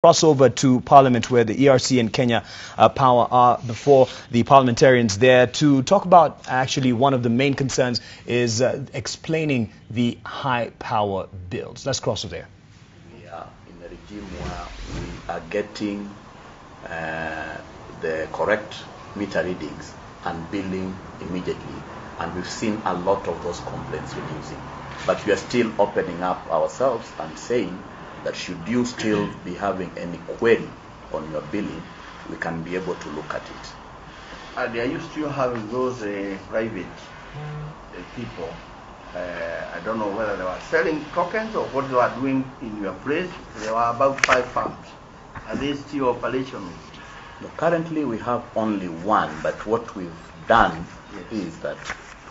Cross over to Parliament, where the ERC and Kenya Power are before the parliamentarians there to talk about actually one of the main concerns is explaining the high power bills. Let's cross over there. We are in a regime where we are getting the correct meter readings and billing immediately, and we've seen a lot of those complaints reducing. But we are still opening up ourselves and saying that should you still be having any query on your billing, we can be able to look at it. And are you still having those private people? I don't know whether they were selling tokens or what they were doing in your place. There were about 5 farms. Are they still operational? No, currently we have only one, but what we've done is that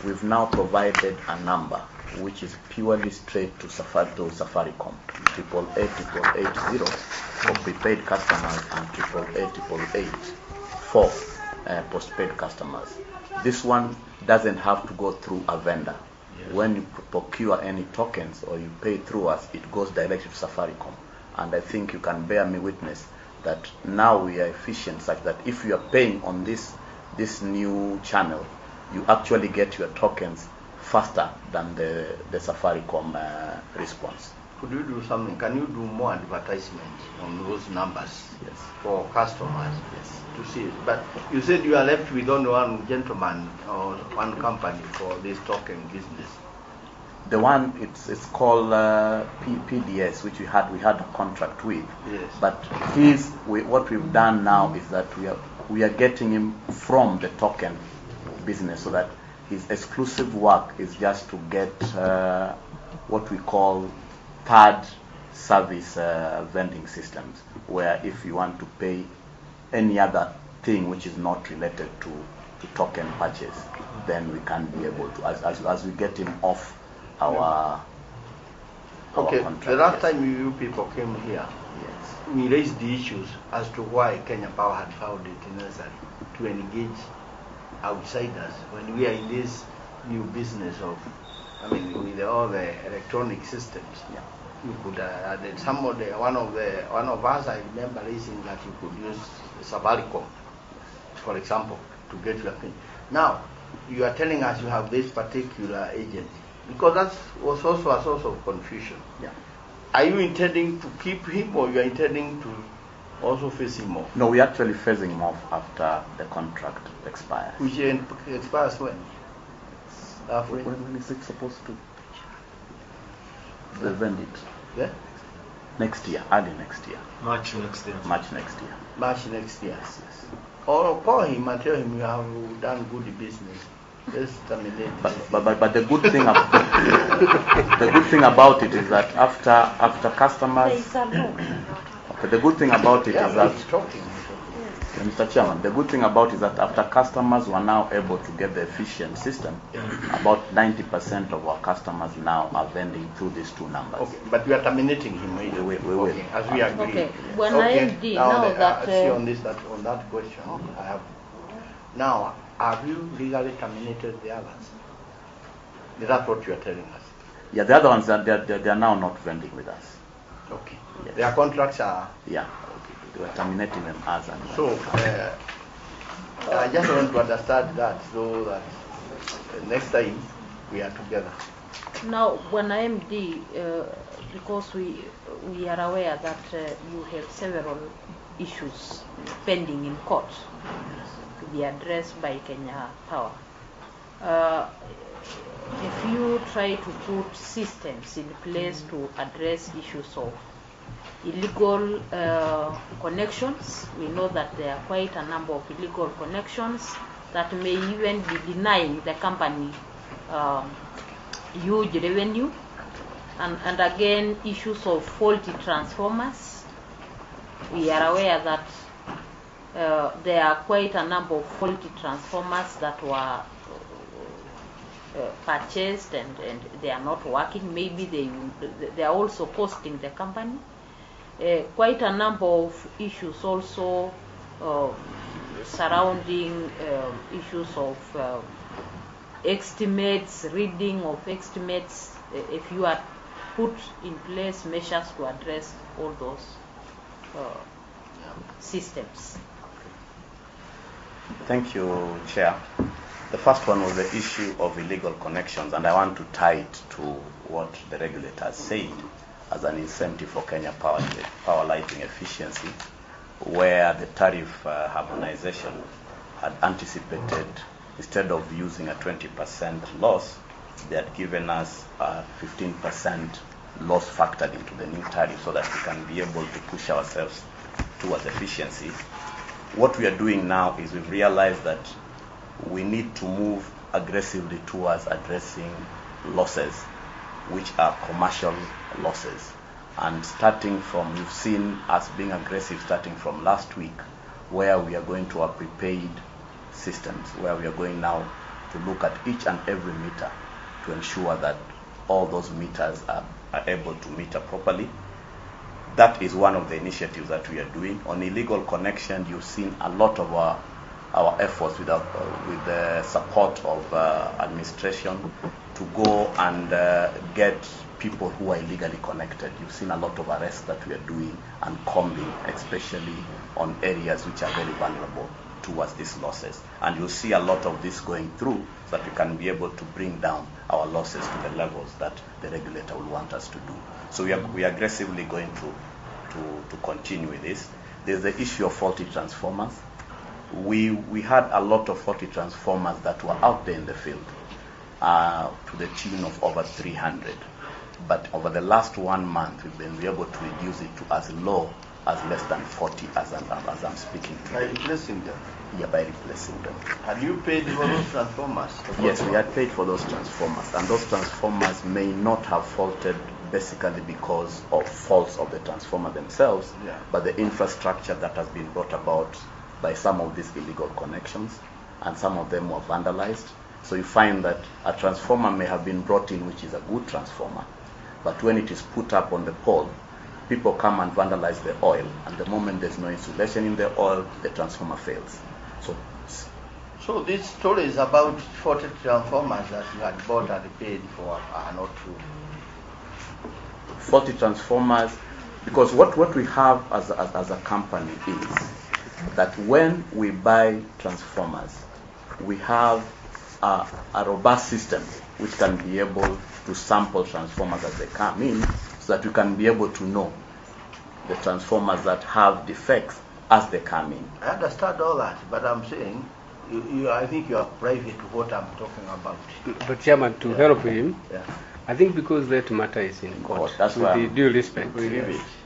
we've now provided a number which is purely straight to Safaricom, 88880 for prepaid customers and 88888 for postpaid customers. This one doesn't have to go through a vendor. Yes. When you procure any tokens or you pay through us, it goes directly to Safaricom. And I think you can bear me witness that now we are efficient such that if you are paying on this new channel, you actually get your tokens faster than the Safaricom response. Could you do something? Can you do more advertisement on those numbers? Yes. For customers? Yes. To see it. But you said you are left with only one gentleman or one company for this token business. The one it's called PDS, which we had a contract with. Yes. But what we've done now is that we are getting him from the token business, so that his exclusive work is just to get what we call third service vending systems, where if you want to pay any other thing which is not related to token purchase, then we can be able to, as we get him off our contract. The last time you people came here, yes, we raised the issues as to why Kenya Power had found it necessary to engage outsiders when we are in this new business of, with all the electronic systems. Yeah. You could one of us, I remember raising that you could use Safaricom, for example, to get your thing. Now you are telling us you have this particular agent, because that was also a source of confusion. Yeah. Are you intending to keep him, or you are intending to also phase him off? No, we're actually phasing him off after the contract expires. Which expires when? When is it supposed to? They vend it. Yeah? Next year, early next year. March next year. March next year. March next year. Yes, yes. Or call him and tell him you have done good business. Let's terminate. But the good thing the good thing about it is that after customers. Okay, the good thing about it is that. Mr. Chairman, the good thing about it is that after customers were now able to get the efficient system, about 90% of our customers now are vending through these two numbers. Okay, but we are terminating him. We will. Okay, as we agree. Okay, when I on that question, I have. Now, have you legally terminated the others? Is that what you are telling us? Yeah, the other ones they are now not vending with us. Okay. Yes. Their contracts are. Yeah. We are terminating them as and when. So, I just want to understand that, so that next time we are together. Now, when IMD, because we are aware that you have several issues pending in court to be addressed by Kenya Power. If you try to put systems in place to address issues of illegal connections, we know that there are quite a number of illegal connections that may even be denying the company huge revenue, and again issues of faulty transformers. We are aware that there are quite a number of faulty transformers that were purchased and they are not working. Maybe they are also costing the company. Quite a number of issues also surrounding issues of estimates, reading of estimates. If you are put in place measures to address all those. systems. Thank you, Chair. The first one was the issue of illegal connections, and I want to tie it to what the regulator said as an incentive for Kenya power lighting efficiency, where the tariff harmonization had anticipated, instead of using a 20% loss, they had given us a 15% loss factored into the new tariff so that we can be able to push ourselves towards efficiency. What we are doing now is we've realized that we need to move aggressively towards addressing losses, which are commercial losses. And starting from, you've seen us being aggressive starting from last week, where we are going to our prepaid systems, where we are going now to look at each and every meter to ensure that all those meters are able to meter properly. That is one of the initiatives that we are doing. On illegal connection, you've seen a lot of our efforts with the support of administration to go and get people who are illegally connected. You've seen a lot of arrests that we are doing and combing, especially on areas which are very vulnerable towards these losses. And you'll see a lot of this going through so that we can be able to bring down our losses to the levels that the regulator will want us to do. So we are aggressively going to continue with this. There's the issue of faulty transformers. We had a lot of faulty transformers that were out there in the field to the tune of over 300. But over the last 1 month, we've been able to reduce it to as low as less than 40 as I'm speaking today. By replacing them? Yeah, by replacing them. Have you paid for those transformers? Yes, we had paid for those transformers, and those transformers may not have faulted basically because of faults of the transformer themselves, but the infrastructure that has been brought about by some of these illegal connections, and some of them were vandalized. So you find that a transformer may have been brought in, which is a good transformer, but when it is put up on the pole, people come and vandalize the oil, and the moment there's no insulation in the oil, the transformer fails. So this story is about 40 transformers that you had bought and paid for are not true. 40 transformers, because what we have as a company is that when we buy transformers, we have a robust system which can be able to sample transformers as they come in, so that we can be able to know the transformers that have defects as they come in. I understand all that, but I'm saying, I think you are private to what I'm talking about. But Chairman, to help him, I think because that matter is in court, that's with the due respect,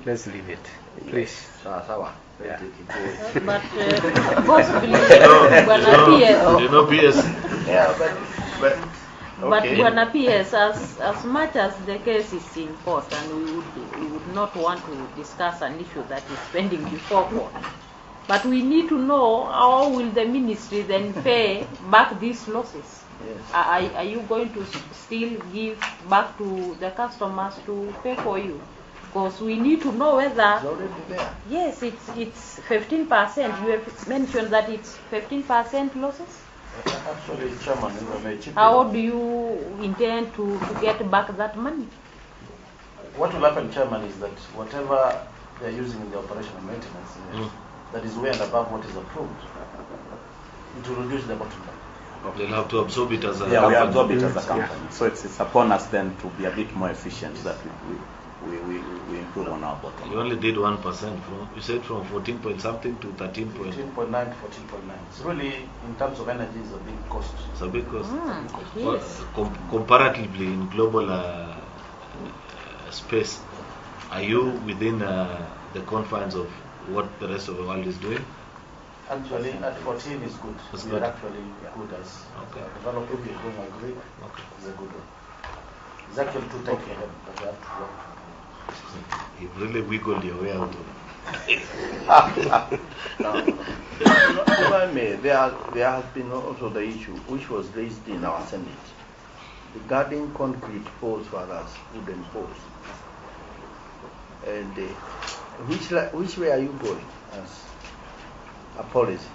let's leave it, please. Sawa. Yeah. But possibly, PS. Yeah, but okay. But when PS, as much as the case is in court, and we would not want to discuss an issue that is pending before court, but we need to know how will the ministry then pay back these losses. Yes. Are you going to still give back to the customers to pay for you? Because we need to know whether. It's already there. Yes, it's 15%. You have mentioned that it's 15% losses. Actually, Chairman, how do you intend to get back that money? What will happen, Chairman, is that whatever they're using in the operational maintenance, that is way and above what is approved, it will reduce the bottom line. They'll have to absorb it as a company. We absorb it as a company. So it's upon us then to be a bit more efficient so that we improve on our bottom line. You only did 1% from, you said from 14 point something to 13 point. 14.9 to 14.9. It's really, in terms of energy, it's a big cost. It's a big cost. Yes. Comparatively in global space, are you within the confines of what the rest of the world is doing? Actually, at 14 is good. That's we good. are actually good as developing the global grid. It's a good one. It's actually too tight for them, but they have to work. You really wiggled your way out of it. If I may, there has been also the issue which was raised in our Senate regarding concrete poles for us, wooden poles. And which way are you going as a policy?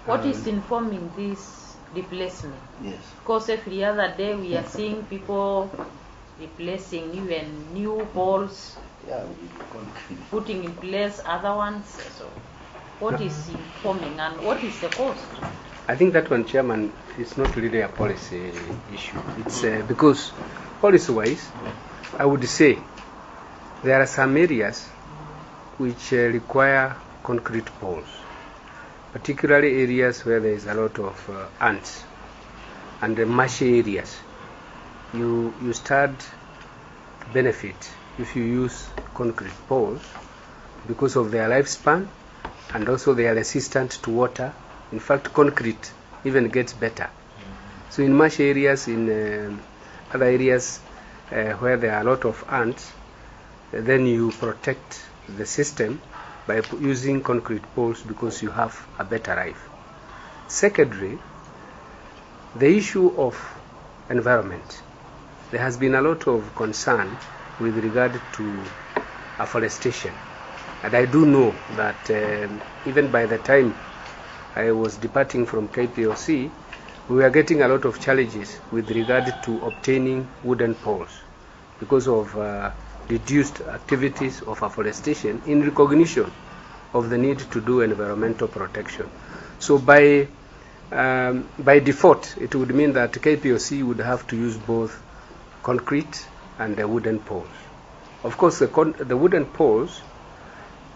What is informing this replacement? Yes. Because every other day we are seeing people replacing even new poles Yeah, concrete. putting in place other ones. So what is informing and what is the cost? I think that one, Chairman, is not really a policy issue. It's because policy-wise, I would say there are some areas which require concrete poles, particularly areas where there is a lot of ants and the marshy areas. You start benefit if you use concrete poles because of their lifespan and also they are resistant to water. In fact, concrete even gets better. So in marshy areas, in other areas where there are a lot of ants, then you protect the system by using concrete poles because you have a better life. Secondly, the issue of environment. There has been a lot of concern with regard to afforestation. And I do know that even by the time I was departing from KPLC, we were getting a lot of challenges with regard to obtaining wooden poles because of reduced activities of afforestation in recognition of the need to do environmental protection. So by default, it would mean that KPLC would have to use both concrete and the wooden poles. Of course, the wooden poles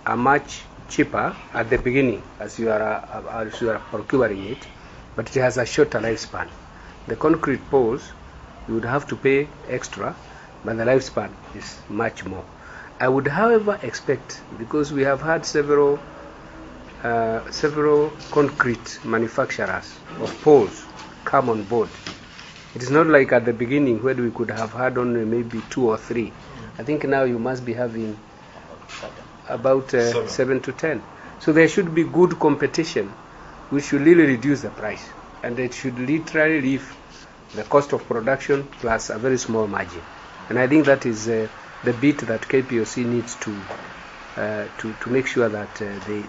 are much cheaper at the beginning as you are procuring it, but it has a shorter lifespan. The concrete poles, you would have to pay extra, but the lifespan is much more. I would, however, expect, because we have had several concrete manufacturers of poles come on board. It is not like at the beginning where we could have had only maybe 2 or 3. I think now you must be having about 7 to 10. So there should be good competition, which should really reduce the price, and it should literally leave the cost of production plus a very small margin. And I think that is the bit that KPLC needs to make sure that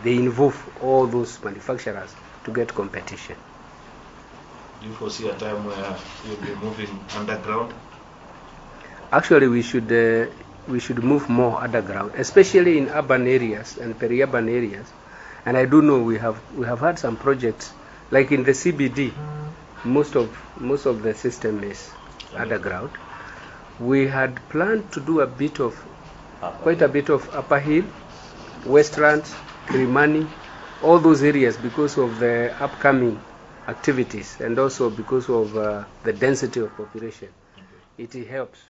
they involve all those manufacturers to get competition. Do you foresee a time where you'll be moving underground? Actually, we should move more underground, especially in urban areas and peri-urban areas. And I do know we have had some projects, like in the CBD, most of the system is underground. We had planned to do quite a bit of Upper Hill, Westlands, Kirimani, all those areas because of the upcoming activities and also because of the density of population. It helps